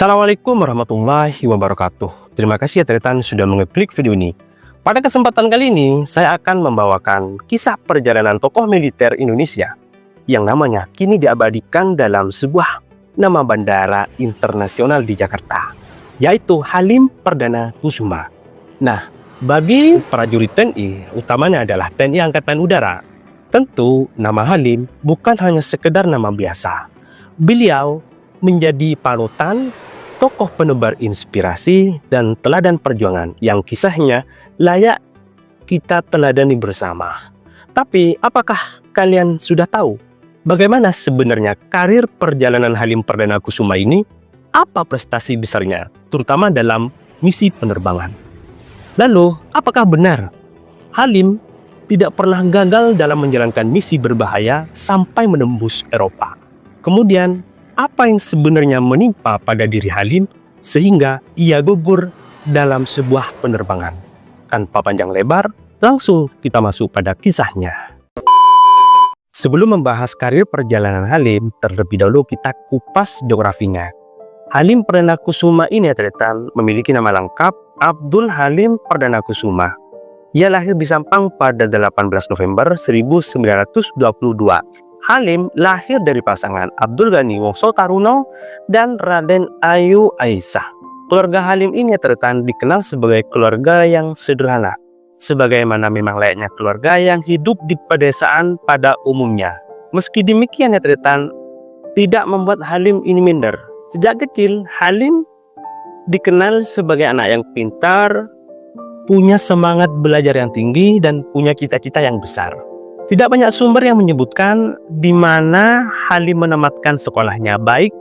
Assalamualaikum warahmatullahi wabarakatuh. Terima kasih ya Tretan sudah mengeklik video ini. Pada kesempatan kali ini, saya akan membawakan kisah perjalanan tokoh militer Indonesia yang namanya kini diabadikan dalam sebuah nama bandara internasional di Jakarta, yaitu Halim Perdana Kusuma. Nah, bagi prajurit TNI, utamanya adalah TNI Angkatan Udara, tentu nama Halim bukan hanya sekedar nama biasa. Beliau menjadi panutan, tokoh penebar inspirasi dan teladan perjuangan yang kisahnya layak kita teladani bersama. Tapi apakah kalian sudah tahu bagaimana sebenarnya karir perjalanan Halim Perdana Kusuma ini? Apa prestasi besarnya, terutama dalam misi penerbangan? Lalu, apakah benar Halim tidak pernah gagal dalam menjalankan misi berbahaya sampai menembus Eropa? Kemudian, apa yang sebenarnya menimpa pada diri Halim sehingga ia gugur dalam sebuah penerbangan? Tanpa panjang lebar, langsung kita masuk pada kisahnya. Sebelum membahas karir perjalanan Halim, terlebih dahulu kita kupas geografinya. Halim Perdana Kusuma ini Tretan memiliki nama lengkap Abdul Halim Perdana Kusuma. Ia lahir di Sampang pada 18 November 1922. Halim lahir dari pasangan Abdul Ghani Wongso Taruno dan Raden Ayu Aisyah. Keluarga Halim ini terkenal dikenal sebagai keluarga yang sederhana, sebagaimana memang layaknya keluarga yang hidup di pedesaan pada umumnya. Meski demikian terkenal tidak membuat Halim ini minder. Sejak kecil, Halim dikenal sebagai anak yang pintar, punya semangat belajar yang tinggi, dan punya cita-cita yang besar. Tidak banyak sumber yang menyebutkan di mana Halim menamatkan sekolahnya, baik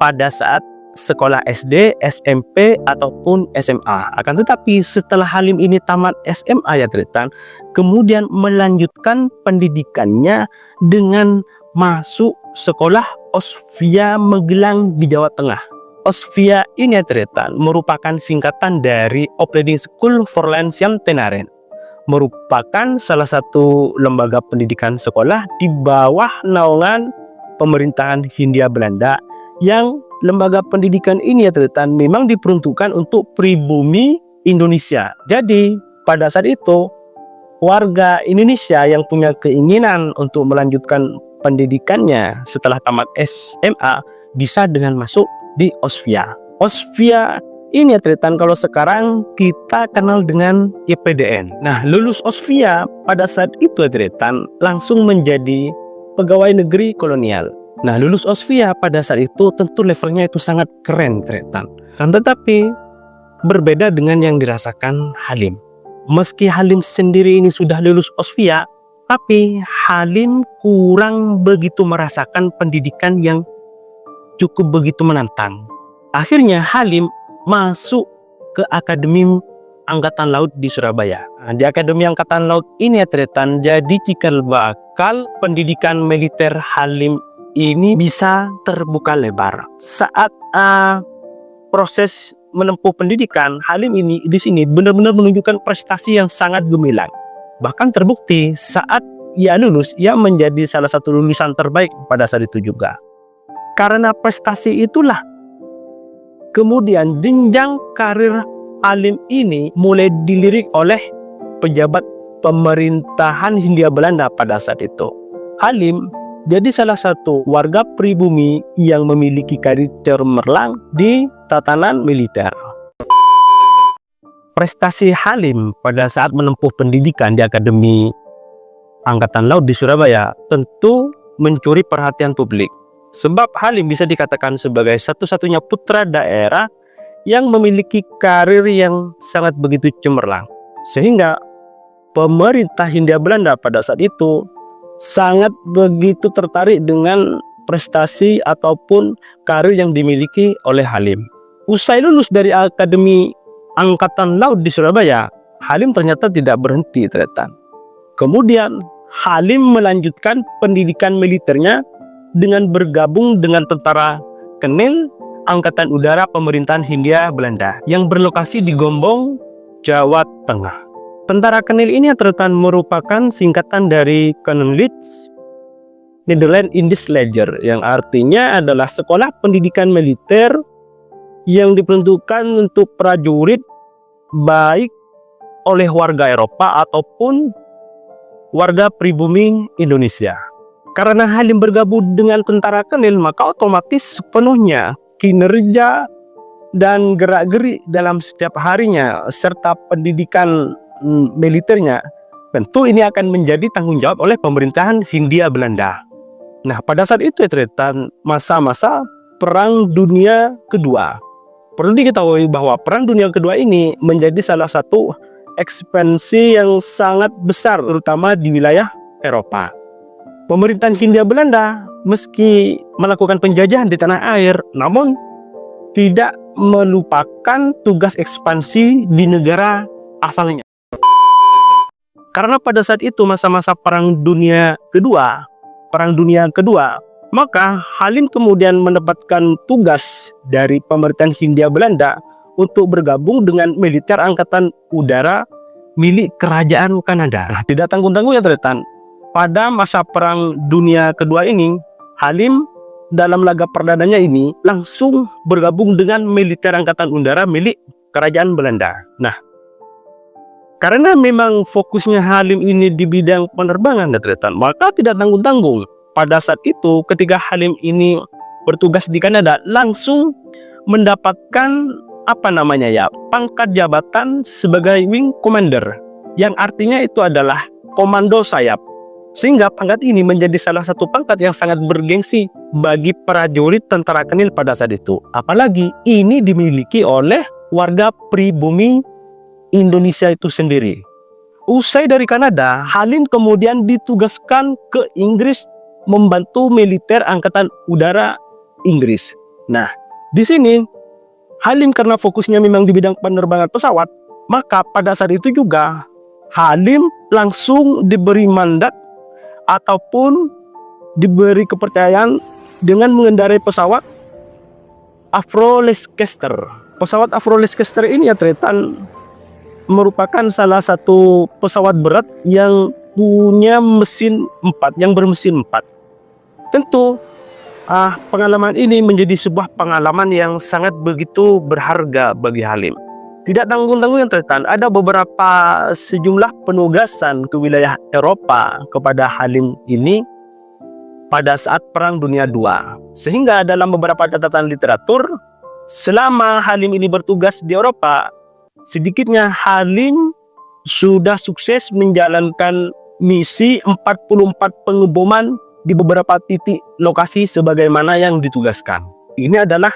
pada saat sekolah SD, SMP, ataupun SMA. Akan tetapi setelah Halim ini tamat SMA ya Tretan, kemudian melanjutkan pendidikannya dengan masuk sekolah Osvia Magelang di Jawa Tengah. Osvia ini ya Tretan merupakan singkatan dari Opleiding School for Lancian Tenaren, merupakan salah satu lembaga pendidikan sekolah di bawah naungan pemerintahan Hindia Belanda, yang lembaga pendidikan ini ya Tretan memang diperuntukkan untuk pribumi Indonesia. Jadi pada saat itu warga Indonesia yang punya keinginan untuk melanjutkan pendidikannya setelah tamat SMA bisa dengan masuk di Osvia. Osvia ini ya Tretan kalau sekarang kita kenal dengan YPDN. Nah, lulus Osvia pada saat itu ya Tretan langsung menjadi pegawai negeri kolonial. Nah, lulus Osvia pada saat itu tentu levelnya itu sangat keren Tretan. Dan tetapi berbeda dengan yang dirasakan Halim. Meski Halim sendiri ini sudah lulus Osvia, tapi Halim kurang begitu merasakan pendidikan yang cukup begitu menantang. Akhirnya Halim masuk ke Akademi Angkatan Laut di Surabaya. Nah, di Akademi Angkatan Laut ini ya Tretan jadi cikal bakal pendidikan militer Halim ini bisa terbuka lebar. Saat proses menempuh pendidikan, Halim ini di sini benar-benar menunjukkan prestasi yang sangat gemilang. Bahkan terbukti saat ia lulus, ia menjadi salah satu lulusan terbaik pada saat itu juga. Karena prestasi itulah kemudian jenjang karir Halim ini mulai dilirik oleh pejabat pemerintahan Hindia Belanda pada saat itu. Halim jadi salah satu warga pribumi yang memiliki karir cemerlang di tatanan militer. Prestasi Halim pada saat menempuh pendidikan di Akademi Angkatan Laut di Surabaya tentu mencuri perhatian publik. Sebab Halim bisa dikatakan sebagai satu-satunya putra daerah yang memiliki karir yang sangat begitu cemerlang. Sehingga pemerintah Hindia Belanda pada saat itu sangat begitu tertarik dengan prestasi ataupun karir yang dimiliki oleh Halim. Usai lulus dari Akademi Angkatan Laut di Surabaya, Halim ternyata tidak berhenti ternyata. Kemudian Halim melanjutkan pendidikan militernya dengan bergabung dengan tentara Kenil Angkatan Udara Pemerintahan Hindia Belanda yang berlokasi di Gombong, Jawa Tengah. Tentara Kenil ini ternyata merupakan singkatan dari Koninklijke Nederland Indisch Leger, yang artinya adalah sekolah pendidikan militer yang diperuntukkan untuk prajurit baik oleh warga Eropa ataupun warga pribumi Indonesia. Karena Halim bergabung dengan tentara Kenil, maka otomatis sepenuhnya kinerja dan gerak-gerik dalam setiap harinya serta pendidikan militernya tentu ini akan menjadi tanggung jawab oleh pemerintahan Hindia Belanda. Nah, pada saat itu ya ternyata masa-masa Perang Dunia Kedua. Perlu diketahui bahwa Perang Dunia Kedua ini menjadi salah satu ekspansi yang sangat besar terutama di wilayah Eropa. Pemerintahan Hindia Belanda meski melakukan penjajahan di tanah air, namun tidak melupakan tugas ekspansi di negara asalnya. Karena pada saat itu masa-masa Perang Dunia Kedua, maka Halim kemudian mendapatkan tugas dari pemerintahan Hindia Belanda untuk bergabung dengan militer angkatan udara milik kerajaan Kanada. Nah, tidak tanggung-tanggung ya ternyata. Pada masa Perang Dunia Kedua ini, Halim dalam laga perdananya ini langsung bergabung dengan militer angkatan udara milik kerajaan Belanda. Nah, karena memang fokusnya Halim ini di bidang penerbangan dan ternyata, maka tidak tanggung-tanggung. Pada saat itu ketika Halim ini bertugas di Kanada, langsung mendapatkan pangkat jabatan sebagai wing commander, yang artinya itu adalah komando sayap. Sehingga pangkat ini menjadi salah satu pangkat yang sangat bergengsi bagi prajurit tentara Kenil pada saat itu. Apalagi ini dimiliki oleh warga pribumi Indonesia itu sendiri. Usai dari Kanada, Halim kemudian ditugaskan ke Inggris membantu militer angkatan udara Inggris. Nah, di sini Halim karena fokusnya memang di bidang penerbangan pesawat, maka pada saat itu juga Halim langsung diberi mandat ataupun diberi kepercayaan dengan mengendarai pesawat Avro Leicester. Pesawat Avro Leicester ini ya ternyata merupakan salah satu pesawat berat yang punya mesin 4, yang bermesin 4. Tentu pengalaman ini menjadi sebuah pengalaman yang sangat begitu berharga bagi Halim. Tidak tanggung-tanggung yang ternyata ada beberapa sejumlah penugasan ke wilayah Eropa kepada Halim ini pada saat Perang Dunia II. Sehingga dalam beberapa catatan literatur, selama Halim ini bertugas di Eropa, sedikitnya Halim sudah sukses menjalankan misi 44 pengeboman di beberapa titik lokasi sebagaimana yang ditugaskan. Ini adalah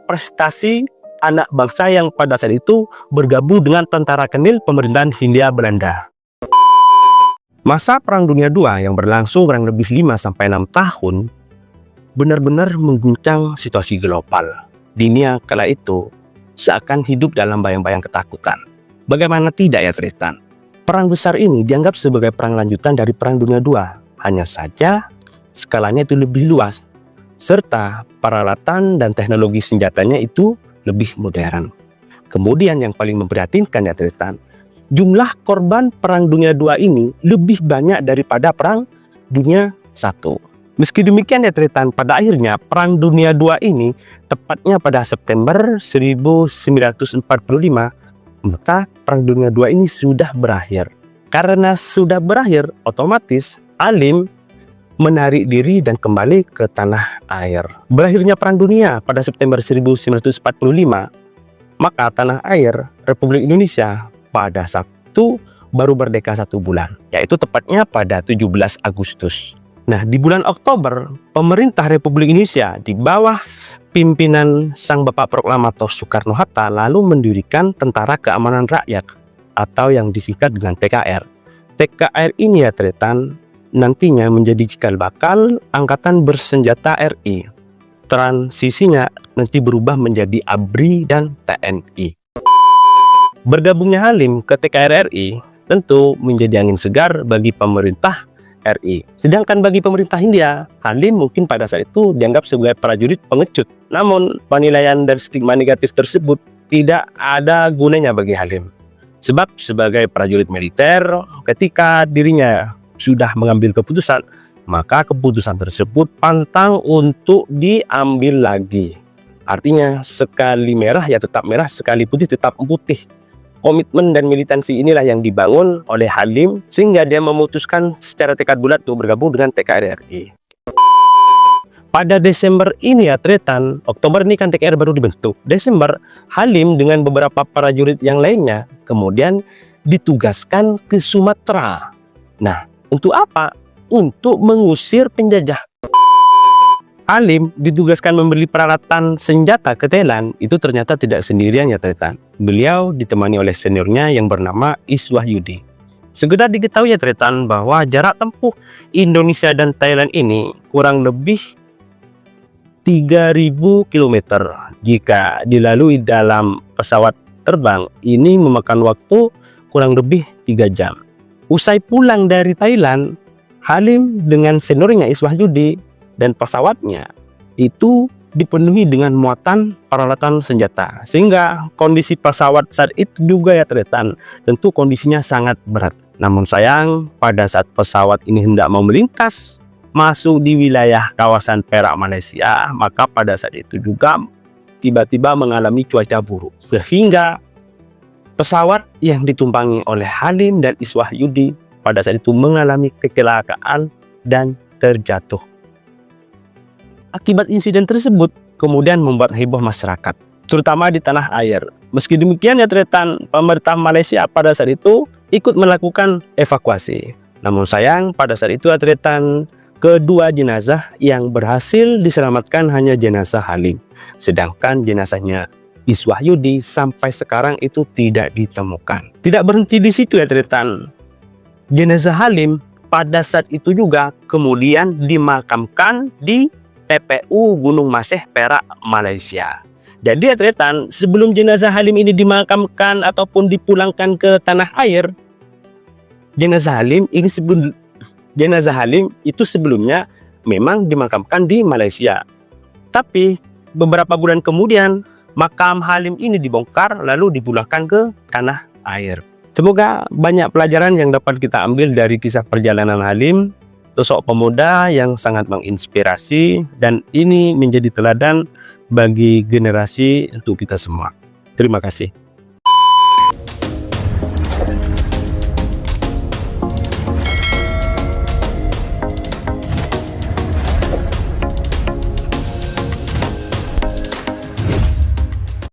prestasi anak bangsa yang pada saat itu bergabung dengan tentara Kenil pemerintahan Hindia Belanda. Masa Perang Dunia II yang berlangsung kurang lebih 5-6 tahun benar-benar mengguncang situasi global. Dunia kala itu seakan hidup dalam bayang-bayang ketakutan. Bagaimana tidak ya Tretan? Perang besar ini dianggap sebagai perang lanjutan dari Perang Dunia II. Hanya saja skalanya itu lebih luas, serta peralatan dan teknologi senjatanya itu lebih modern. Kemudian yang paling memprihatinkan ya Tretan, jumlah korban Perang Dunia II ini lebih banyak daripada Perang Dunia I. Meski demikian ya Tretan, pada akhirnya Perang Dunia II ini tepatnya pada September 1945, maka Perang Dunia II ini sudah berakhir. Karena sudah berakhir, otomatis Halim menarik diri dan kembali ke tanah air. Berakhirnya Perang Dunia pada September 1945, maka tanah air Republik Indonesia pada saat itu baru merdeka 1 bulan, yaitu tepatnya pada 17 Agustus. Nah, di bulan Oktober, pemerintah Republik Indonesia di bawah pimpinan Sang Bapak Proklamator Soekarno-Hatta lalu mendirikan Tentara Keamanan Rakyat atau yang disingkat dengan TKR. TKR ini ya Tretan nantinya menjadi cikal bakal Angkatan Bersenjata RI. Transisinya nanti berubah menjadi ABRI dan TNI. Bergabungnya Halim ke TKR RI tentu menjadi angin segar bagi pemerintah RI. Sedangkan bagi pemerintah Hindia, Halim mungkin pada saat itu dianggap sebagai prajurit pengecut. Namun penilaian dan stigma negatif tersebut tidak ada gunanya bagi Halim. Sebab sebagai prajurit militer, ketika dirinya sudah mengambil keputusan, maka keputusan tersebut pantang untuk diambil lagi. Artinya sekali merah ya tetap merah, sekali putih tetap putih. Komitmen dan militansi inilah yang dibangun oleh Halim sehingga dia memutuskan secara tekad bulat untuk bergabung dengan TKR RI. Pada Desember ini ya Tretan, Oktober ini kan TKR baru dibentuk. Desember, Halim dengan beberapa prajurit yang lainnya kemudian ditugaskan ke Sumatera. Nah, untuk apa? Untuk mengusir penjajah. Halim ditugaskan membeli peralatan senjata ke Thailand, itu ternyata tidak sendirian ya Tretan. Beliau ditemani oleh seniornya yang bernama Iswah Yudi. Sekedar diketahui ya Tretan bahwa jarak tempuh Indonesia dan Thailand ini kurang lebih 3.000 km. Jika dilalui dalam pesawat terbang, ini memakan waktu kurang lebih 3 jam. Usai pulang dari Thailand, Halim dengan seniornya Iswah Yudi dan pesawatnya itu dipenuhi dengan muatan peralatan senjata, sehingga kondisi pesawat saat itu juga ya Tretan tentu kondisinya sangat berat. Namun sayang, pada saat pesawat ini hendak mau melintas masuk di wilayah kawasan Perak Malaysia, maka pada saat itu juga tiba-tiba mengalami cuaca buruk, sehingga pesawat yang ditumpangi oleh Halim dan Iswah Yudi pada saat itu mengalami kecelakaan dan terjatuh. Akibat insiden tersebut kemudian membuat heboh masyarakat, terutama di tanah air. Meski demikian ya Tretan, pemerintah Malaysia pada saat itu ikut melakukan evakuasi. Namun sayang pada saat itu ya Tretan, kedua jenazah yang berhasil diselamatkan hanya jenazah Halim. Sedangkan jenazahnya Iswah Yudi sampai sekarang itu tidak ditemukan. Tidak berhenti di situ ya Tretan. Jenazah Halim pada saat itu juga kemudian dimakamkan di TPU Gunung Maseh, Perak, Malaysia. Jadi ya Tretan, sebelum jenazah Halim ini dimakamkan ataupun dipulangkan ke tanah air, jenazah Halim itu sebelumnya memang dimakamkan di Malaysia. Tapi beberapa bulan kemudian makam Halim ini dibongkar lalu dipulangkan ke tanah air. Semoga banyak pelajaran yang dapat kita ambil dari kisah perjalanan Halim, sosok pemuda yang sangat menginspirasi, dan ini menjadi teladan bagi generasi untuk kita semua. Terima kasih.